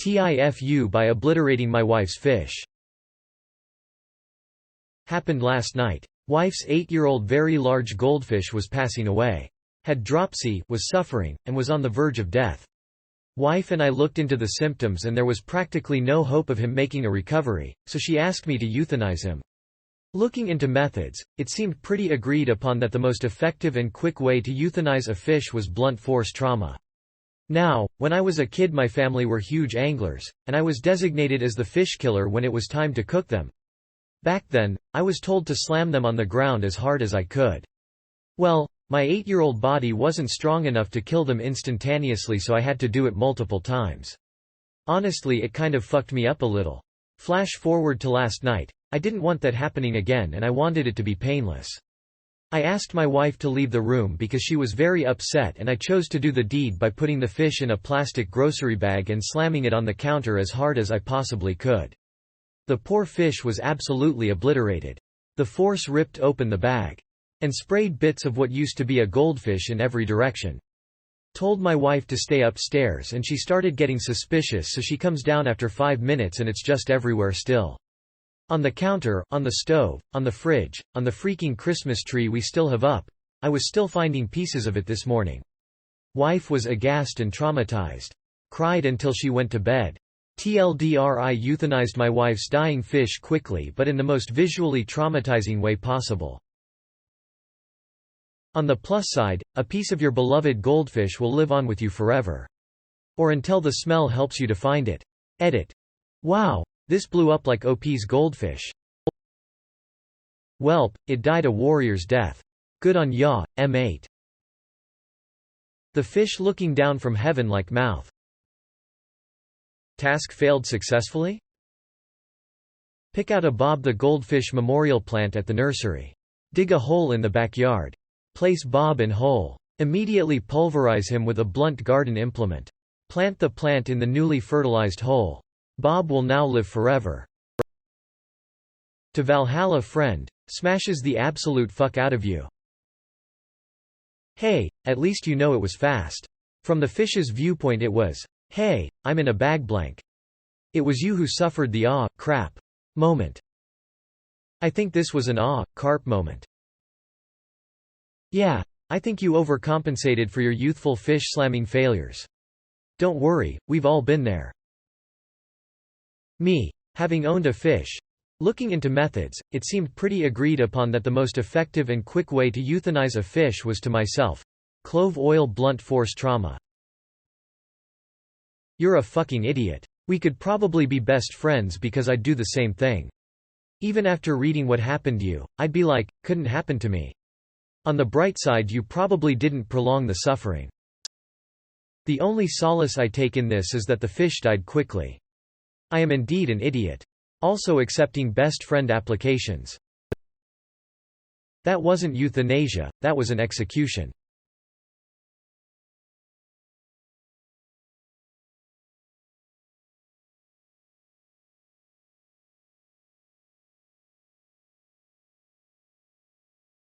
TIFU by obliterating my wife's fish. Happened last night. Wife's 8-year-old very large goldfish was passing away. Had dropsy, was suffering, and was on the verge of death. Wife and I looked into the symptoms and there was practically no hope of him making a recovery, so she asked me to euthanize him. Looking into methods, it seemed pretty agreed upon that the most effective and quick way to euthanize a fish was blunt force trauma. Now, when I was a kid my family were huge anglers, and I was designated as the fish killer when it was time to cook them. Back then, I was told to slam them on the ground as hard as I could. Well, my 8-year-old body wasn't strong enough to kill them instantaneously, so I had to do it multiple times. Honestly, it kind of fucked me up a little. Flash forward to last night. I didn't want that happening again and I wanted it to be painless. I asked my wife to leave the room because she was very upset, and I chose to do the deed by putting the fish in a plastic grocery bag and slamming it on the counter as hard as I possibly could. The poor fish was absolutely obliterated. The force ripped open the bag and sprayed bits of what used to be a goldfish in every direction. Told my wife to stay upstairs and she started getting suspicious, so she comes down after 5 minutes and it's just everywhere still. On the counter, on the stove, on the fridge, on the freaking Christmas tree we still have up. I was still finding pieces of it this morning. Wife was aghast and traumatized. Cried until she went to bed. TLDR, I euthanized my wife's dying fish quickly but in the most visually traumatizing way possible. On the plus side, a piece of your beloved goldfish will live on with you forever. Or until the smell helps you to find it. Edit. Wow. This blew up like OP's goldfish. Welp, it died a warrior's death. Good on ya, M8. The fish looking down from heaven like mouth. Task failed successfully? Pick out a Bob the Goldfish memorial plant at the nursery. Dig a hole in the backyard. Place Bob in hole. Immediately pulverize him with a blunt garden implement. Plant the plant in the newly fertilized hole. Bob will now live forever. To Valhalla friend. Smashes the absolute fuck out of you. Hey, at least you know it was fast. From the fish's viewpoint it was, hey, I'm in a bag blank. It was you who suffered the aw, crap moment. I think this was an aw, carp moment. Yeah, I think you overcompensated for your youthful fish slamming failures. Don't worry, we've all been there. Me. Having owned a fish. Looking into methods, it seemed pretty agreed upon that the most effective and quick way to euthanize a fish was to myself. Clove oil blunt force trauma. You're a fucking idiot. We could probably be best friends because I'd do the same thing. Even after reading what happened to you, I'd be like, couldn't happen to me. On the bright side, you probably didn't prolong the suffering. The only solace I take in this is that the fish died quickly. I am indeed an idiot. Also accepting best friend applications. That wasn't euthanasia, that was an execution.